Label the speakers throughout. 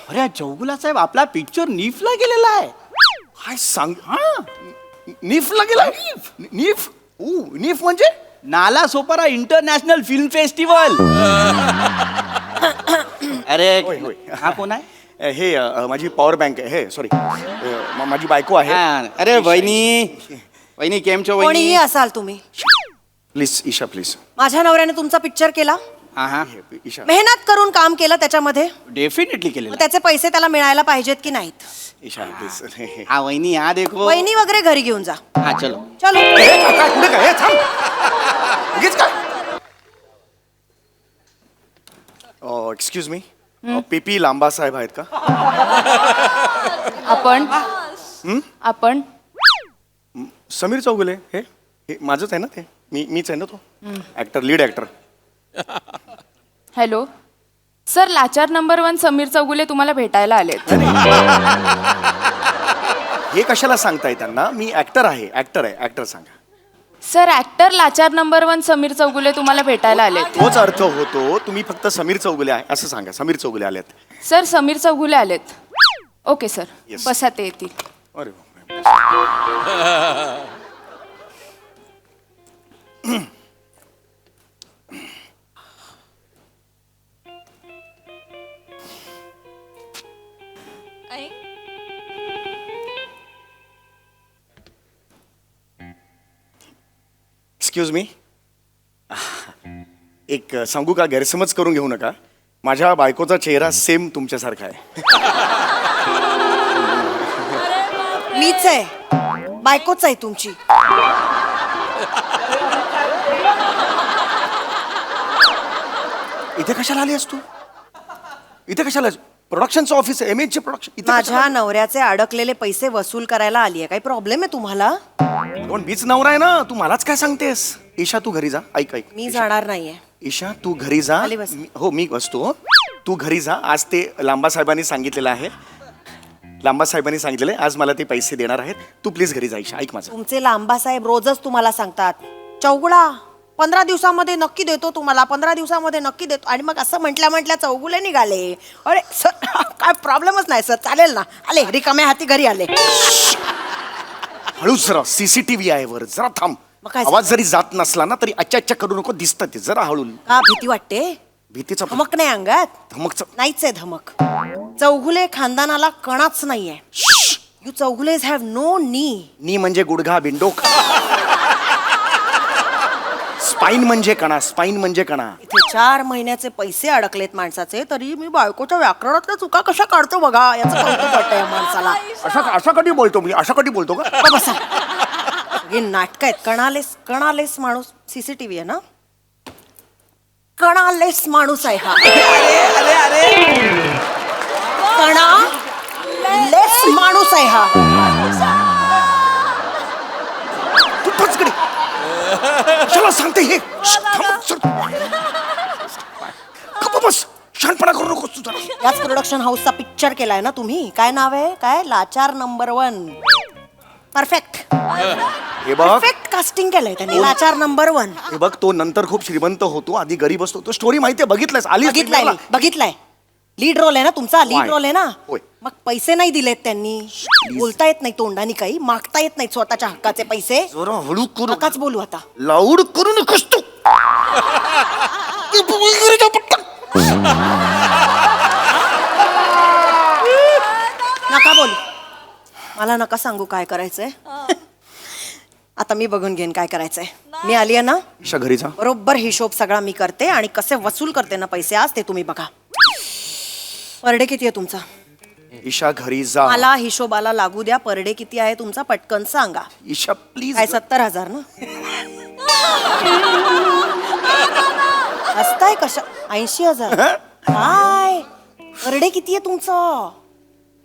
Speaker 1: अरे चौगुला साहेब आपला पिक्चर नीफला गेलेला आहे.
Speaker 2: काय सांग नीफला गेला नीफ नीफ म्हणजे
Speaker 1: Nala Sopara international film festival. अरे
Speaker 2: होय, होय.
Speaker 1: हा कोण आहे?
Speaker 2: हे माझी पॉवर बँक आहे हे सॉरी माझी बायको आहे.
Speaker 1: हा, अरे वहिनी केम छो
Speaker 3: कोणीही
Speaker 1: वहिनी?
Speaker 3: असाल तुम्ही,
Speaker 2: प्लीज ईशा प्लीज.
Speaker 3: माझ्या नवऱ्याने तुमचा पिक्चर केला,
Speaker 1: हा
Speaker 2: ईशा
Speaker 3: मेहनत करून काम केलं त्याच्यामध्ये,
Speaker 1: डेफिनेटली
Speaker 3: मग
Speaker 1: केलेलं.
Speaker 3: त्याचे पैसे त्याला मिळायला पाहिजेत की नाहीत?
Speaker 2: ईशा प्लीज.
Speaker 1: हा वहिनी हा देखो.
Speaker 3: वहिनी वगैरे घरी घेऊन जा.
Speaker 1: हा चलो.
Speaker 3: चलो.
Speaker 2: पुढे काय थांब उगीच काय. एक्सक्यूज मी पीपी लांबा साहेब आहेत का?
Speaker 4: आपण
Speaker 2: समीर चौगुले हे हे माझंच आहे ना ते मीच आहे ना तो actor lead actor.
Speaker 4: Hello sir, लाचार नंबर 1 समीर चौगुले तुम्हाला भेटायला आलेत.
Speaker 2: हे कशाला सांगताय त्यांना? मी ऍक्टर आहे ऍक्टर सांगा.
Speaker 4: सर, ऍक्टर लाचार नंबर 1 समीर चौगुले तुम्हाला भेटायला आलेत.
Speaker 2: तोच अर्थ होतो. तुम्ही फक्त समीर चौगुले आहे असं सांगा. समीर चौगुले आलेत.
Speaker 4: सर, समीर चौगुले आलेत. Okay sir,
Speaker 2: Yes.
Speaker 4: बसा, ते येतील.
Speaker 2: अरे बापरे. एक्सक्यूज मी एक सांगू का? गैरसमज करून घेऊ नका. माझ्या बायकोचा चेहरा सेम तुमच्यासारखा आहे.
Speaker 3: मीच आहे, बायकोच आहे तुमची.
Speaker 2: इथे कशाला आली तू? इथे कशाला? प्रोडक्शनचं ऑफिस आहे, एमएच प्रोडक्शन.
Speaker 3: माझ्या नवऱ्याचे अडकलेले पैसे वसूल करायला आली आहे. काही प्रॉब्लेम आहे तुम्हाला?
Speaker 2: कोण? मीच नवरा आहे ना. तू मलाच काय सांगतेस? ईशा तू घरी जा. ऐक
Speaker 3: मी जाणार नाहीये.
Speaker 2: ईशा तू घरी जा.
Speaker 3: खाली बस.
Speaker 2: हो मी बसतो. तू घरी जा. आज ते लांबा साहेबांनी सांगितलेलं आहे. लांबा साहेबांनी सांगितलेलं आहे आज मला ते पैसे देणार आहेत. तू प्लीज घरी जा. ईशा ऐक माझं.
Speaker 3: तुमचे लांबा साहेब रोजच तुम्हाला सांगतात, चौगुळा 15 दिवसामध्ये नक्की देतो तुम्हाला, 15 दिवसामध्ये नक्की देतो. आणि मग असं म्हटल्या चौगुले निघाले. अरे सर काय प्रॉब्लेमच नाही सर, चालेल ना. आले रिकाम्या हाती घरी आले.
Speaker 2: हळूच जरा. सीसीटीव्ही आहे वर. जरा थांब.
Speaker 3: मग काय
Speaker 2: आवाज जरी जात नसला ना तरी अच्छा करू नको. दिसतं ते. जरा हळू.
Speaker 3: का भीती वाटते?
Speaker 2: भीतीचा
Speaker 3: धमक नाही अंगात?
Speaker 2: धमकच.
Speaker 3: नाहीच आहे धमक. चौगुले खानदानाला कणाच नाहीये. यू चौगुलेज हॅव नो नी
Speaker 2: म्हणजे गुडघा बिंडोक. स्पाईन म्हणजे कणा.
Speaker 3: इथे 4 महिन्याचे पैसे अडकलेत माणसाचे, तरी मी बायकोच्या व्याकरणातल्या चुका कशा काढतो बघा. याचं कौतुक वाटतं या माणसाला.
Speaker 2: अशा कधी बोलतो मी? अशा कधी बोलतो का?
Speaker 3: का बसा. हे नाटक आहेत. कणालेस माणूस. सीसीटीव्ही आहे ना? कणालेस माणूस आहे हा. कणालेस माणूस आहे हा.
Speaker 2: तू पचकडे. चला सांगते हे. बस शानपणा करू नकोस तू जरा.
Speaker 3: याच प्रोडक्शन हाऊसचा पिक्चर केलाय ना तुम्ही? काय नाव आहे? काय? लाचार नंबर 1. परफेक्ट
Speaker 2: हे बघ.
Speaker 3: परफेक्ट कास्टिंग केलंय त्यांनी. लाचार नंबर 1.
Speaker 2: हे बघ तो नंतर खूप श्रीमंत होतो. आधी गरीब असतो. तो स्टोरी माहितीये. बघितलंस? आली
Speaker 3: बघितलाय. लीड रोल आहे ना तुमचा? लीड
Speaker 2: होय.
Speaker 3: रोल आहे ना?
Speaker 2: होय.
Speaker 3: मग पैसे नाही दिलेत त्यांनी. बोलता येत नाही तोंडाने काही, मागता येत नाही स्वतःच्या हक्काचे पैसे.
Speaker 2: जरा हळू करू.
Speaker 3: नकाच बोलू आता.
Speaker 2: लाऊड करू नकोस तू.
Speaker 3: नका बोलू. मला नका सांगू काय करायचंय. आता मी बघून घेईन काय करायचंय. मी आली आहे ना,
Speaker 2: ईशा घरी जा.
Speaker 3: बरोबर हिशोब सगळा मी करते. आणि कसे वसूल करते ना पैसे आज ते तुम्ही बघा. पर डे किती आहे तुमचा?
Speaker 2: ईशा घरी जा.
Speaker 3: मला हिशोबाला लागू द्या. पर डे किती आहे तुमचा पटकन सांगा.
Speaker 2: ईशा प्लीज.
Speaker 3: काय 70,000 ना? हसताय कशा? 80,000. काय पर डे किती आहे तुमचं?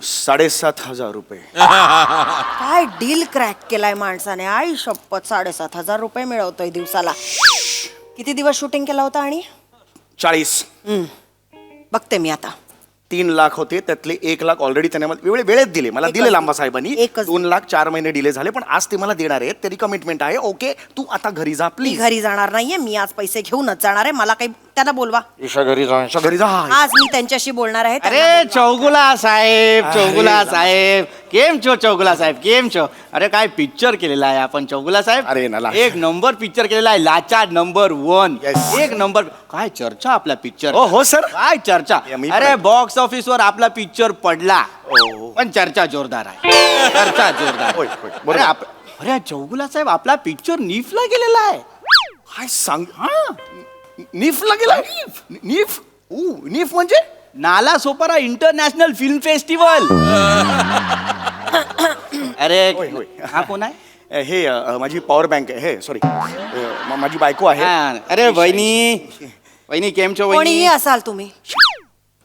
Speaker 2: 7,500 रुपये.
Speaker 3: काय डील क्रॅक केलाय माणसाने. आई शपथ. 7,500 रुपये मिळवतोय दिवसाला. किती दिवस शूटिंग केला होता? आणि
Speaker 2: 40.
Speaker 3: बघते मी आता.
Speaker 2: 3 लाख होते त्यातले 1 लाख ऑलरेडी त्यांना वेळेत दिले मला
Speaker 3: एकच
Speaker 2: दिले लांबा
Speaker 3: दिले.
Speaker 2: साहेबांनी.
Speaker 3: एकच.
Speaker 2: 2 लाख 4 महिने डिले झाले पण आज ते मला देणार आहेत. तरी कमिटमेंट आहे. ओके तू आता घरी जा
Speaker 3: मी
Speaker 2: प्लीज.
Speaker 3: घरी जाणार नाहीये. मी आज पैसे घेऊनच जाणार आहे. मला काही त्यांना बोलवा.
Speaker 2: ईशा घरी जा. ईशा घरी जा.
Speaker 3: आज मी त्यांच्याशी बोलणार आहे. त्यांना
Speaker 1: અરે
Speaker 3: बोलवा.
Speaker 1: ચૌગુલા સાહેબ ચૌગુલા સાહેબ કેમ છો ચૌગુલા સાહેબ કેમ છો અરે काय पिक्चर केलेला आहे आपण चौगुला साहेब
Speaker 2: अरे ना, लाचार.
Speaker 1: एक नंबर पिक्चर केलेला आहे लाचार नंबर 1
Speaker 2: Yes.
Speaker 1: एक नंबर काय चर्चा आपला पिक्चर
Speaker 2: ओ हो सर.
Speaker 1: काय चर्चा
Speaker 2: या, मी
Speaker 1: अरे
Speaker 2: पण-
Speaker 1: बॉक्स ऑफिस वर आपला पिक्चर पडला
Speaker 2: ओ.
Speaker 1: पण चर्चा जोरदार आहे चर्चा जोरदार
Speaker 2: होय, होय, बरोबर.
Speaker 1: अरे अरे चौगुला साहेब आपला पिक्चर नीफला गेलेला आहे
Speaker 2: काय सांग नीफला गेला नीफ नीफ म्हणजे
Speaker 1: Nala Sopara international film festival अरे
Speaker 2: होय, होय.
Speaker 1: हा कोण आहे
Speaker 2: हे माझी पॉवर बँक आहे. हे सॉरी माझी बायको आहे.
Speaker 1: हा, अरे वहिनी वहिनी केम छो
Speaker 3: कोणीही
Speaker 1: वहिनी
Speaker 3: असाल तुम्ही,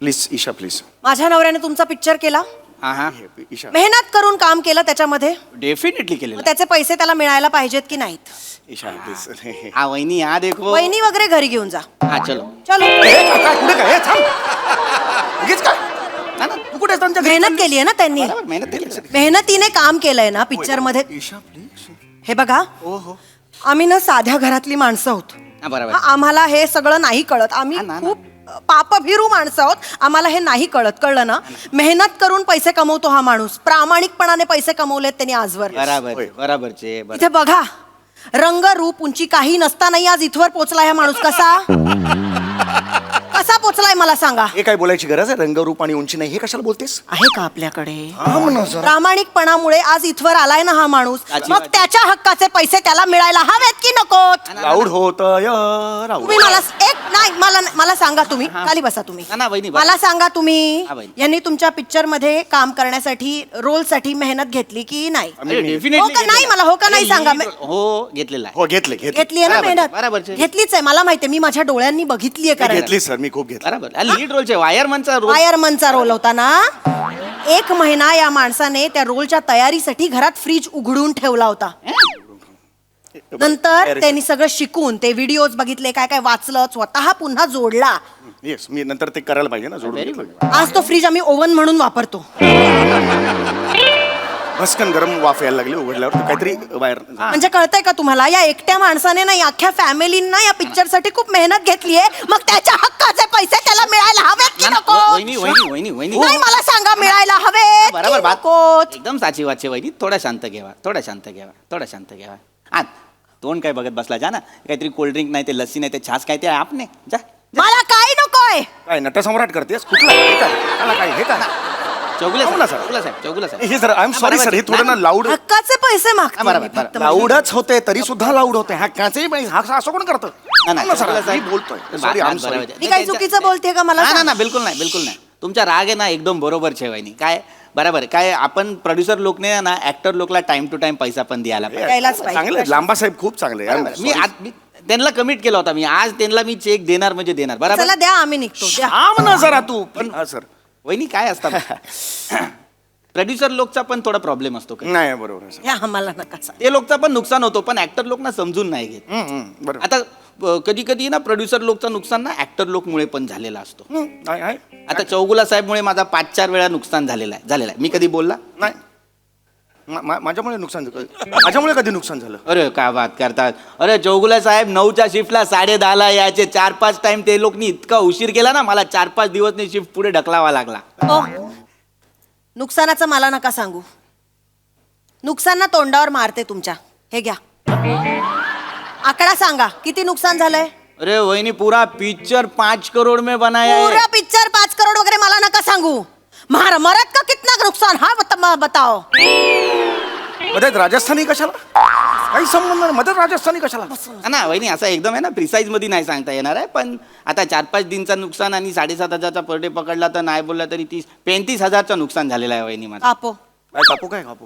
Speaker 2: प्लीज ईशा प्लीज.
Speaker 3: माझ्या नवऱ्याने तुमचा पिक्चर केला.
Speaker 1: हा हा
Speaker 2: ईशा
Speaker 3: मेहनत करून काम केलं त्याच्यामध्ये.
Speaker 1: डेफिनेटली
Speaker 3: मग
Speaker 1: केलेलं
Speaker 3: त्याचे पैसे त्याला मिळायला पाहिजेत की नाहीत.
Speaker 2: ईशा प्लीज.
Speaker 1: हा वहिनी हा देखो
Speaker 3: वहिनी वगैरे घरी घेऊन जा.
Speaker 1: हा चलो
Speaker 3: चलो.
Speaker 2: कुठे काय हे थांब उगीच काय
Speaker 1: ना ना
Speaker 2: तू कुठे त्यांच्या घरी
Speaker 3: मेहनत केली आहे ना त्यांनी.
Speaker 1: बरोबर, मेहनत केली
Speaker 3: मेहनतीने काम केलंय ना पिक्चर मध्ये.
Speaker 2: ईशा प्लीज.
Speaker 3: हे बघा,
Speaker 2: ओ हो
Speaker 3: आम्ही ना साध्या घरातली माणसं आहोत.
Speaker 1: हा बरोबर
Speaker 3: हा, आम्हाला हे सगळं नाही कळत. आम्ही
Speaker 1: हा, ना, ना.
Speaker 3: खूप पापभिरू माणसं आहोत. आम्हाला हे नाही कळत. कळलं ना. मेहनत करून पैसे कमवतो हा माणूस. प्रामाणिकपणाने पैसे कमवलेत त्यांनी आजवर.
Speaker 1: बराबर
Speaker 2: होय.
Speaker 1: बराबरचे बरोबर.
Speaker 3: इथे बघा, रंग रूप उंची काही नसतानाही आज इथवर पोचलाय हा माणूस. कसा कसा पोचलाय मला सांगा.
Speaker 2: हे काय बोलायची गरज आहे. रंगरूप आणि उंची नाही हे कशाला बोलतेस.
Speaker 3: आहे का आपल्याकडे.
Speaker 2: हा म्हणा जरा.
Speaker 3: प्रामाणिकपणामुळे आज इथवर आलाय ना हा माणूस.
Speaker 1: साची
Speaker 3: मग
Speaker 1: बात.
Speaker 3: त्याच्या हक्काचे पैसे त्याला मिळायला हवेत की नकोत.
Speaker 2: लाऊड होत राऊड.
Speaker 3: तुम्ही मला नाही मला सांगा तुम्ही. खाली बसा तुम्ही.
Speaker 1: ना, ना, वहिनी, बसा.
Speaker 3: मला सांगा तुम्ही,
Speaker 1: हा, वहिनी.
Speaker 3: यांनी तुमच्या पिक्चर मध्ये काम करण्यासाठी रोल साठी मेहनत घेतली की नाही.
Speaker 1: अरे, definitely
Speaker 3: हो का नाही,
Speaker 1: घेतलेलं
Speaker 3: मला हो का नाही
Speaker 1: अरे,
Speaker 3: सांगा.
Speaker 1: lead- हो घेतलेला आहे
Speaker 2: हो घेतले घेतले
Speaker 3: घेतली आहे ना
Speaker 1: बराबर, बराबर.
Speaker 3: मेहनत. घेतलीच आहे मला माहितीये. मी माझ्या डोळ्यांनी बघितलीये. करायला
Speaker 2: घेतली सर मी खूप घेतली.
Speaker 1: बरोबर लीड रोलचे वायरमनचा रोल
Speaker 3: वायरमनचा रोल होता ना. 1 महिना या माणसाने त्या रोलच्या तयारीसाठी घरात फ्रीज उघडून ठेवला होता. नंतर त्यांनी सगळं शिकून ते व्हिडिओज बघितले, काय काय वाचलं, स्वतः पुन्हा जोडला.
Speaker 2: येस मी नंतर ते करायला पाहिजे ना जोडून
Speaker 1: Very
Speaker 2: घेतलं.
Speaker 3: आज तो फ्रीज आम्ही ओव्हन म्हणून वापरतो.
Speaker 2: भस्कन गरम वाफ यायला लागली उघडल्यावर तर काहीतरी बाहेर.
Speaker 3: म्हणजे कळतंय का तुम्हाला, या एकट्या माणसाने नाही अख्ख्या फॅमिलींना या पिक्चर साठी खूप मेहनत घेतलीये. मग त्याच्या हक्काचे पैसे त्याला मिळायला हवेत की
Speaker 1: ना, ना,
Speaker 3: नको.
Speaker 1: वहिनी वहिनी वहिनी वहिनी
Speaker 3: नाही मला सांगा, मिळायला हवेत
Speaker 1: बरोबर
Speaker 3: की
Speaker 1: बात
Speaker 3: नकोत?
Speaker 1: एकदम साची वाचे वहिनी. थोडा शांत घ्यावा थोडा शांत घ्यावा थोडा शांत घ्यावा. हा तोंड काय बघत बसला जा ना. काहीतरी कोल्ड्रिंक नाही ते लस्सी नाही ते छास काय ते आपने जा जा.
Speaker 3: मला काय नकोय.
Speaker 2: काय नटसम्राट करतेस कुठला हे काय त्याला काय हे काय
Speaker 1: चौगुले
Speaker 2: हो ना,
Speaker 1: साहेब
Speaker 2: सर.
Speaker 1: चौगुले साहेब चौगुले साहेब
Speaker 2: हे सर आय एम
Speaker 1: हा,
Speaker 2: सॉरी
Speaker 1: बरोबर
Speaker 2: सर हे
Speaker 1: आहे.
Speaker 2: थोडं ना लाऊड
Speaker 3: हक्काचे पैसे मागते
Speaker 1: बरोबर,
Speaker 3: मी फक्त.
Speaker 1: बरोबर.
Speaker 2: लाऊडच होते तरी सुद्धा लाऊड होते. हा काचही पाहिजे हा असं कोण करतं.
Speaker 1: ना, ना,
Speaker 2: हो ना, सर,
Speaker 1: चौगुले
Speaker 2: मी
Speaker 1: साहेब.
Speaker 2: बोलतोय
Speaker 1: बात-
Speaker 2: सॉरी आय एम
Speaker 1: बात
Speaker 2: सॉरी.
Speaker 1: बरोबर आहे.
Speaker 3: मी काही चुकीचं बोलते का मला
Speaker 1: ना ना
Speaker 3: सांगा.
Speaker 1: ना बिलकुल नाही बिलकुल नाही. तुमचा राग आहे ना एकदम बरोबर छे वहिनी. काय बरोबर आहे. काय आपण प्रोड्युसर लोकने ना ऍक्टर लोकला टाइम टू टाइम पैसा पण द्यायला पाहिजे.
Speaker 3: द्यायलाच पाहिजे.
Speaker 2: चांगले लांबा साहेब खूप चांगले
Speaker 1: मी त्यांना कमिट केला होता. मी आज त्यांना मी चेक देणार म्हणजे देणार बरोबर.
Speaker 3: चला द्या, आम्ही निघतो. द्या.
Speaker 2: थांब ना जरा तू पण हा सर
Speaker 1: वहिनी काय असतात प्रोड्युसर लोकचा पण थोडा प्रॉब्लेम असतो का
Speaker 2: नाही बरोबर आहे, सर.
Speaker 3: द्या आम्हाला नका सांगू.
Speaker 1: ते लोकचा पण नुकसान होतो पण ऍक्टर लोक ना समजून नाही घेत.
Speaker 2: बरोबर
Speaker 1: आता कधी कधी ना प्रोड्युसर लोकचं नुकसान ना ऍक्टर लोकमुळे पण झालेला असतो.
Speaker 2: आहे, आहे.
Speaker 1: आता चौगुला साहेबमुळे माझा 5-4 वेळा नुकसान झालेला आहे. मी कधी बोलला
Speaker 2: नाही माझ्यामुळे नुकसान झालं. माझ्यामुळे कधी नुकसान झालं.
Speaker 1: अरे काय बात करतात. अरे चौगुला साहेब 9च्या शिफ्टला 10:30 यायचे. 4-5 टाइम ते लोकनी इतका उशीर केला ना मला 4-5 दिवसनी शिफ्ट पुढे ढकलावा लागला.
Speaker 3: ओ, नुकसानाचं मला नका सांगू. नुकसान ना तोंडावर मारते तुमच्या. हे घ्या आकडा सांगा किती नुकसान झालंय.
Speaker 1: अरे वहिनी पूरा पिक्चर 5 करोड़ में बनाया है.
Speaker 3: पूरा पिक्चर 5 करोड वगैरे मला नका सांगू. मरत का कितना नुकसान हा बताओ.
Speaker 2: मदत राजस्थानी कशाला काही संबंध नाही. मदत राजस्थानी कशाला.
Speaker 1: हा ना वहिनी असं एकदम आहे ना प्रिसाईज मध्ये नाही सांगता येणार आहे. पण आता 4-5 दिनचा नुकसान आणि 7,500चा पर डे पकडला तर नाही बोलला तरी 35,000चं नुकसान झालेलं आहे वहिनी माझं.
Speaker 3: कापो
Speaker 2: काय कापू काय कापू.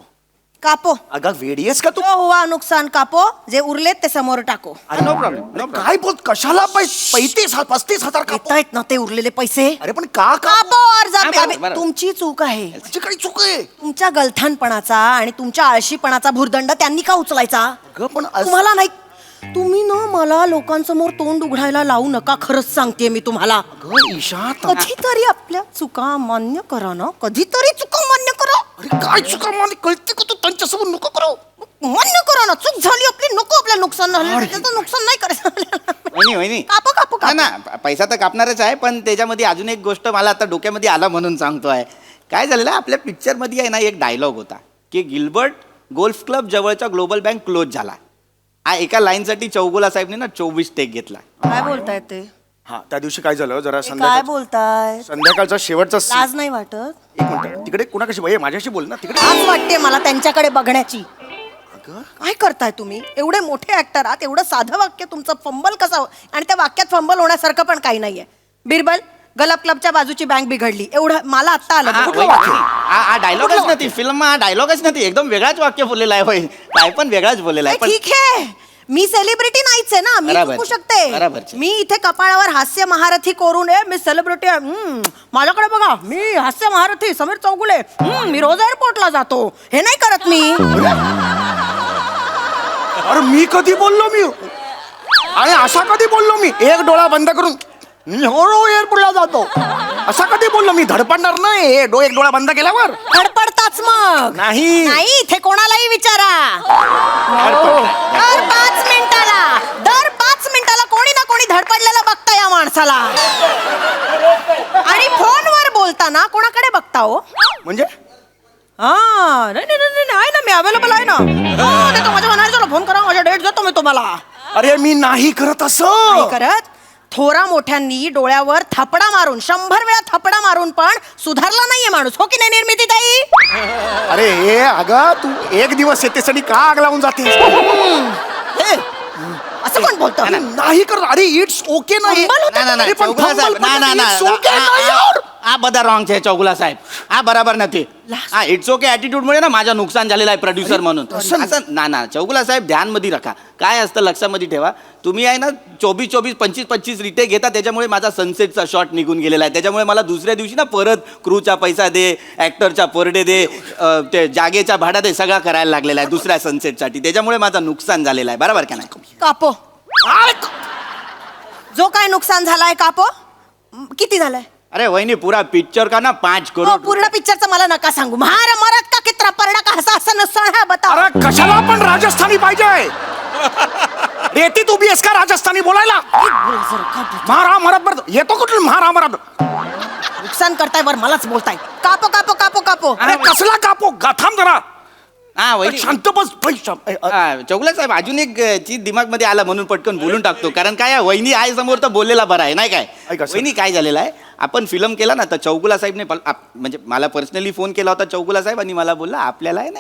Speaker 3: कापो.
Speaker 2: अगं वेडीयस का तू.
Speaker 3: जो हुआ नुकसान कापो. जे उरलेत ते समोर टाको.
Speaker 1: नो प्रॉब्लेम
Speaker 2: काय बोल कशाला 35,000 कापू.
Speaker 3: येतायत ना ते उरलेले पैसे.
Speaker 2: अरे पण का
Speaker 3: कापो और जा.
Speaker 1: हा, बरोबर,
Speaker 3: अबे,
Speaker 1: बरोबर.
Speaker 3: तुमची चूक आहे.
Speaker 2: त्याची काही चूक आहे.
Speaker 3: तुमच्या गलथानपणाचा आणि तुमच्या आळशीपणाचा भुर्दंड त्यांनी का उचलायचा.
Speaker 2: अगं पण
Speaker 3: तुम्हाला नाही तुम्ही ना मला लोकांसमोर तोंड उघडायला लावू नका, खरंच सांगते मी तुम्हाला.
Speaker 2: अगं ईशा
Speaker 3: कधीतरी आपल्या चुका मान्य करा ना, कधीतरी चुका मान्य करा.
Speaker 2: अरे काय चुका मला कळते का तू त्यांच्यासमोर नको करू.
Speaker 3: मान्य करा ना, चूक झाली आपली, नको आपल्याला नुकसान झालं, त्याचं नुकसान नाही करायचं.
Speaker 1: वहिनी
Speaker 3: कापू कापू
Speaker 1: हा
Speaker 3: कापू.
Speaker 1: ना, पैसा तर कापणारच आहे, पण त्याच्यामध्ये अजून एक गोष्ट मला आता डोक्यामध्ये आला म्हणून सांगतोय. काय झालेलं आहे, आपल्या पिक्चरमध्ये आहे ना एक डायलॉग होता की गिल्बर्ट गोल्फ क्लब जवळचा ग्लोबल बँक क्लोज झाला. एका लाईनसाठी चौगुला साहेबने ना 24 टेक घेतला.
Speaker 3: काय बोलताय ते?
Speaker 2: हा त्या दिवशी काय झालं जरा
Speaker 3: काय बोलताय?
Speaker 2: संध्याकाळचा शेवटचा
Speaker 3: लाज नाही वाटत?
Speaker 2: एक मिनिट तिकडे कोणाकशी बाई माझ्याशी बोल ना तिकडे.
Speaker 3: लाज वाटते मला त्यांच्याकडे बघण्याची. काय करताय तुम्ही? एवढे मोठे ऍक्टर आहात, एवढं साधं वाक्य तुमचं फंबल कसं, आणि त्या वाक्यात फंबल होण्यासारखं पण काही नाहीये. बिरबल, गलप क्लबच्या बाजूची बँक बिघडली, एवढं मला आत्ता आलं. कुठलं वाक्य?
Speaker 1: हा डायलॉगच नव्हती फिल्म, हा डायलॉगच नव्हती, एकदम वेगळाच वाक्य बोललेला आहे. होय, काय पण वेगळाच बोललेला आहे. पण
Speaker 3: ठीक आहे, मी सेलिब्रिटी नाहीच आहे ना, मी
Speaker 1: बराबर.
Speaker 3: चुकू शकते.
Speaker 1: बराबर.
Speaker 3: मी इथे कपाळावर हास्य महारथी कोरून मी सेलिब्रिटी आहे. माझ्याकडे बघा, मी हास्य महारथी समीर चौगुले, मी रोज एअरपोर्टला जातो. हे नाही करत मी.
Speaker 2: अरे मी कधी बोललो मी आणि असा कधी बोललो मी एक डोळा बंद करून एअरपोर्टला जातो असा कधी बोललो मी? धडपडणार नाही एक डोळा बंद केल्यावर.
Speaker 3: धडपडताच मग
Speaker 2: नाही.
Speaker 3: नाही, इथे कोणालाही विचारा. दर 5 मिनिटाला कोणी ना कोणी धडपडलेला बघता या माणसाला. आणि फोनवर बोलताना कोणाकडे बघता हो?
Speaker 2: म्हणजे
Speaker 3: हा, नाही नाही नाही नाही, आहे ना, मी अवेलेबल आहे ना. हो, देतो, माझ्या मॅनेजरला फोन करा, माझ्या डेट देतो मी तुम्हाला.
Speaker 2: अरे मी नाही करत असं.
Speaker 3: नाही करत? थोरा मोठ्यांनी डोळ्यावर थपडा मारून 100 वेळा थपडा मारून पण सुधारला नाहीये माणूस, हो की नाही निर्मिती ताई?
Speaker 2: अरे हे अगं तू एक दिवस येतेसाठी का आग लावून जाते?
Speaker 3: असं कोण बोलतं?
Speaker 2: नाही करत. अरे इट्स ओके नाही.
Speaker 1: नाही, चौगुला साहेब, हा बदल रॉंग आहे चौगुला साहेब, हा बरोबर नाही. हा इट्स ओके ॲटिट्यूड मुळे ना माझं नुकसान झालेलं आहे प्रोड्युसर म्हणून. असं ना चौगुला साहेब ध्यान मध्ये राखा. काय असतं लक्षामध्ये ठेवा, तुम्ही आहे ना 24 25 रिटेक घेता, त्याच्यामुळे माझा सनसेटचा शॉट निघून गेलेला आहे. त्याच्यामुळे मला दुसऱ्या दिवशी ना परत क्रूचा पैसा दे, ऍक्टरचा पर डे दे, ते जागेचा भाडा दे, सगळा करायला लागलेला आहे दुसऱ्या सनसेटसाठी. त्याच्यामुळे माझं नुकसान झालेलं आहे. बरोबर का नाही?
Speaker 3: कापो. जो काय नुकसान झालाय कापो. किती झालंय?
Speaker 1: अरे वहिनी पुरा पिक्चर का ना 5
Speaker 3: हो,
Speaker 1: करोड.
Speaker 3: पूर्ण पिक्चरचं मला नका सांगू. महार मरत का कित्रा परडा का हसा हसा नुकसान है बताओ.
Speaker 2: अरे कशाला पण राजस्थानी पाहिजे? रेती तू बी आहेस का राजस्थानी बोलायला? महारा मराठ बर येतो कुठून महारा मराठ?
Speaker 3: नुकसान करताय बर मलाच बोलताय. कापो कापो कापो कापो.
Speaker 2: अरे कसला कापो थांब जरा.
Speaker 1: हा वहिनी
Speaker 2: शांत बस
Speaker 1: चौगुला साहेब, अजून एक चीज दिमागमध्ये आला म्हणून पटकन बोलून टाकतो. कारण काय आहे, वहिनी आहे समोर तर बोललेला बरा आहे, नाही काय?
Speaker 2: ऐका सर.
Speaker 1: वहिनी काय झालेलं आहे, आपण फिल्म केला ना तर चौगुला साहेबने म्हणजे मला पर्सनली फोन केला होता चौगुला साहेब, आणि मला बोलला आपल्याला आहे ना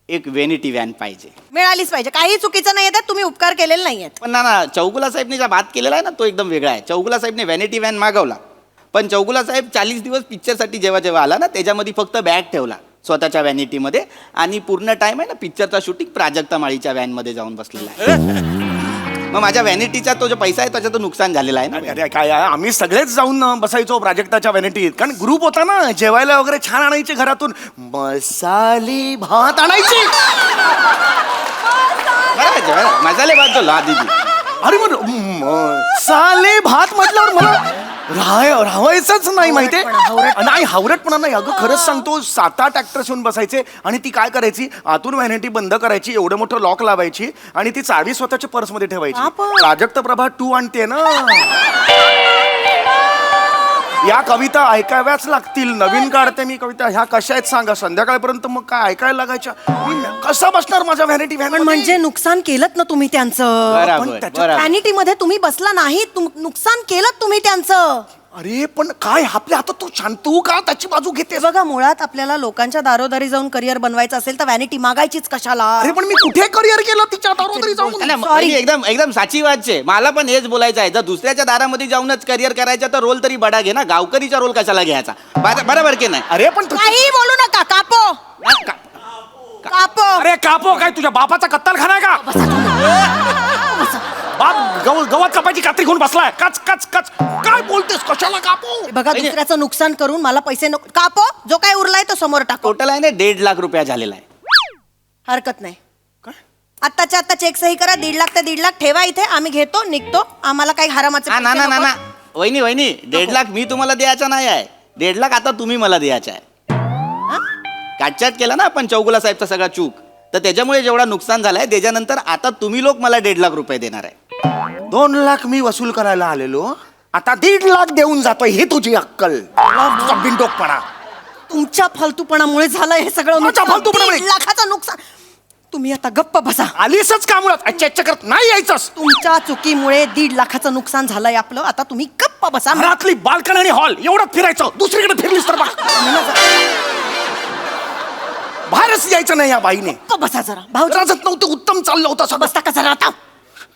Speaker 1: एक व्हॅनिटी व्हॅन पाहिजे.
Speaker 3: मिळालीच पाहिजे, काही चुकीचं नाही येत, तुम्ही उपकार केलेले नाहीयेत.
Speaker 1: पण ना चौगुला साहेबने ज्या बात केलेला आहे ना तो एकदम वेगळा आहे. चौगुला साहेबने व्हॅनिटी व्हॅन मागवला, पण चौगुला साहेब 40 दिवस पिक्चरसाठी जेव्हा आला ना त्याच्यामध्ये फक्त बॅग ठेवला स्वतःच्या व्हॅनिटीमध्ये, आणि पूर्ण टाइम आहे ना पिक्चरचा शूटिंग प्राजक्ता माळीच्या व्हॅनमध्ये जाऊन बसलेला आहे. मग माझ्या व्हॅनिटीचा तो जो पैसा आहे त्याचं नुकसान झालेला आहे ना.
Speaker 2: अरे काय आहे, आम्ही सगळेच जाऊन बसायचो प्राजक्ताच्या व्हॅनिटीत, कारण ग्रुप होता ना, जेवायला वगैरे छान आणायचे घरातून, मसाली भात आणायची.
Speaker 1: बरं मसाले भात जो ला दीदी.
Speaker 2: अरे मग मसाले भात म्हटल्यावर मला राहायचंच नाही माहितीये. नाही हावरटपणा नाही अगं, खरंच सांगतो 7-8 ऍक्टर्स येऊन बसायचे, आणि ती काय करायची, आतून व्हॅनिटी बंद करायची, एवढं मोठं लॉक लावायची, आणि ती चावी स्वतःच्या पर्समध्ये ठेवायची. प्राजक्त प्रभा 2 आणते ना, या कविता ऐकाव्याच लागतील. नवीन काढते मी कविता, ह्या कशा आहेत सांगा, संध्याकाळपर्यंत मग काय ऐकायला लागायच्या. मी कसा बसणार माझ्या व्हॅनिटी
Speaker 3: पण म्हणजे नुकसान केलं ना तुम्ही त्यांचं.
Speaker 1: बरोबर.
Speaker 3: व्हॅनिटी मध्ये तुम्ही बसला नाही, नुकसान केलं तुम्ही त्यांचं.
Speaker 2: अरे पण काय आपल्या हातात, तू छान, तू का त्याची बाजू घेते?
Speaker 3: बघा, मुळात आपल्याला लोकांच्या दारोदारी जाऊन करिअर बनवायचं असेल तर व्हॅनिटी मागायचीच कशाला.
Speaker 2: अरे पण मी कुठे करिअर केलं तिच्या दारोदारी जाऊन?
Speaker 1: वहिनी, एकदम साची वाच आहे. मला पण हेच बोलायचं आहे, जर दुसऱ्याच्या दारामध्ये जाऊनच करिअर करायचा तर रोल तरी बडा घे ना, गावकरीचा रोल कशाला घ्यायचा? बरोबर की नाही?
Speaker 2: अरे पण
Speaker 3: काही बोलू नका. कापो कापो.
Speaker 2: अरे कापो काय, तुझ्या बापाचा कत्तलखाना आहे का? बाप गवत कापायची कात्री घेऊन बसलाय, कच कच कच. काय बोलतेस, कशाला कापो?
Speaker 3: बघा, दुसऱ्याचं नुकसान करून मला पैसे नको. कापो, जो काय उरलाय तो समोर टाको.
Speaker 1: टोटल आहे ना 1.5 लाख रुपया झालेला आहे.
Speaker 3: हरकत नाही. आत्ताच्या आत्ता चेक सही करा, 1.5 लाख ते 1.5 लाख ठेवा इथे, आम्ही घेतो निघतो. आम्हाला काही हरामाचे
Speaker 1: ना ना
Speaker 3: पैसे
Speaker 1: ना
Speaker 3: नको.
Speaker 1: ना वहिनी 1.5 लाख मी तुम्हाला द्यायचा नाही आहे. 1.5 लाख आता तुम्ही मला द्यायचा आहे. काटछाट केला ना आपण चौगुला साहेबचा सगळा चूक, तर त्याच्यामुळे जेवढा नुकसान झालाय त्याच्यानंतर आता तुम्ही लोक मला 1.5 लाख रुपये देणार आहे.
Speaker 2: 2 लाख मी वसूल करायला आलेलो, आता 1.5 लाख देऊन जातोय. ही तुझी अक्कल, तुझा बिनडोकपणा.
Speaker 3: तुमच्या फालतूपणामुळे झालं हे सगळं
Speaker 2: माझ्या
Speaker 3: नुकसान.
Speaker 2: फालतूपणामुळे?
Speaker 3: 1.5 लाखाचं नुकसान. तुम्ही आता गप्प बसा.
Speaker 2: आलीसच का मुळात? अच्छा करत नाही यायचंस.
Speaker 3: तुमच्या चुकीमुळे 1.5 लाखाचं नुकसान झालंय आपलं. आता तुम्ही गप्प बसा.
Speaker 2: घरातली बाल्कनी आणि हॉल एवढं फिरायचं, दुसरीकडे फिरलीस तर बघ. बाहेरच यायचं नाही या बाईने.
Speaker 3: गप्प बसा जरा. भाऊजी
Speaker 2: राजत नव्हतं, उत्तम चाललं होतं सगळं.
Speaker 3: बसता का जरा आता?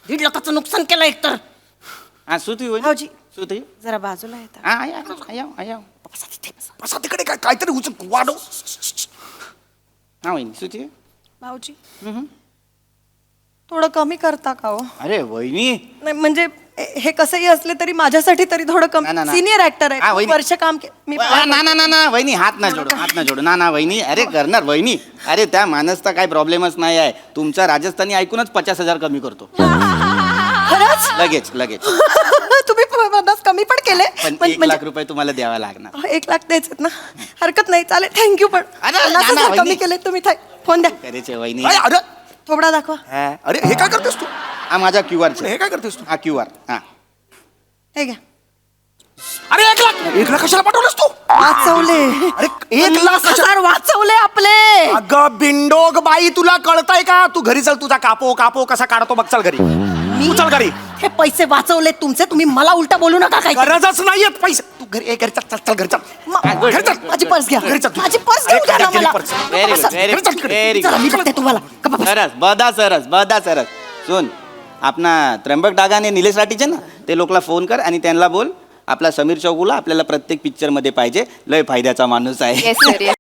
Speaker 3: 1.5 लाखाचं नुकसान केलं एकतर.
Speaker 1: हा सुती वहिनी
Speaker 3: भाऊजी
Speaker 1: सुती
Speaker 3: जरा बाजूला येतात.
Speaker 1: हा आया
Speaker 3: बसा तिथे बसा.
Speaker 2: बसा तिकडे, काहीतरी उचल वाढव.
Speaker 1: हा वहिनी सुती.
Speaker 3: भाऊजी थोडं कमी करता का हो?
Speaker 1: अरे वहिनी
Speaker 3: नाही म्हणजे हे कसंही असले तरी माझ्यासाठी तरी थोडं कमी.
Speaker 1: ना, ना.
Speaker 3: सिनियर ऍक्टर
Speaker 1: हा,
Speaker 3: आहे,
Speaker 1: वहिनी.
Speaker 3: वर्ष काम मी
Speaker 1: ना वहिनी हात ना जोडू ना ना वहिनी. अरे करणार वहिनी. अरे त्या माणसचा काही प्रॉब्लेमच नाही आहे. तुमचा राजस्थानी ऐकूनच 50,000 कमी करतो
Speaker 3: खरंच
Speaker 1: लगेच.
Speaker 3: तुम्ही 50 कमी पण केले.
Speaker 1: पण
Speaker 3: पण
Speaker 1: 1 लाख रुपये तुम्हाला द्यावा लागणार.
Speaker 3: 1 लाख द्यायचे ना, हरकत नाही, चालेल, थँक्यू. पण
Speaker 1: अरे,
Speaker 3: 50,000
Speaker 1: ना,
Speaker 3: कमी
Speaker 1: वहिनी.
Speaker 3: केले तुम्ही. फोन द्या.
Speaker 1: करायचे वहिनी.
Speaker 2: अरे
Speaker 3: थोबडा दाखवा.
Speaker 2: अरे हे काय करतेस तू?
Speaker 1: हा माझा QR
Speaker 2: हे काय करतेस तू?
Speaker 1: हा QR हा.
Speaker 3: हे घ्या.
Speaker 2: अरे 1 लाख कशाला पाठवलंस तू?
Speaker 3: वाचवले.
Speaker 2: अरे 1 लाख कशा?
Speaker 3: 50,000 वाचवले आपले.
Speaker 2: अगं बिंडोग बाई, तुला कळतंय का? तू घरी चल, तुझा कापो कसा काढतो बघ. चल घरी, तू चल घरी.
Speaker 3: हे पैसे वाचवले तुमचे. तुम्ही मला उलटा बोलू नका. काय
Speaker 2: गरजच नाहीयेत पैसे. तू घरी घरी चल घरी चल. घरी चल.
Speaker 3: माझी पर्स घ्या.
Speaker 2: घरी चल तू.
Speaker 3: माझी पर्स
Speaker 2: अरे,
Speaker 3: घेऊन द्या ना
Speaker 2: घरी
Speaker 3: मला.
Speaker 2: पर्स.
Speaker 1: Very good, very
Speaker 2: चल
Speaker 1: good,
Speaker 2: तिकडे.
Speaker 1: very
Speaker 3: चला, मी
Speaker 1: good.
Speaker 3: बघते तुम्हाला. गप्पा बसा.
Speaker 1: सरस सुन. आपला त्र्यंबक डागाने निलेश राठीचे ना, ते लोकला फोन कर आणि त्यांना बोल आपला समीर चौगुला आपल्याला प्रत्येक पिक्चर मध्ये पाहिजे. लय फायद्याचा माणूस आहे.
Speaker 4: Yes sir.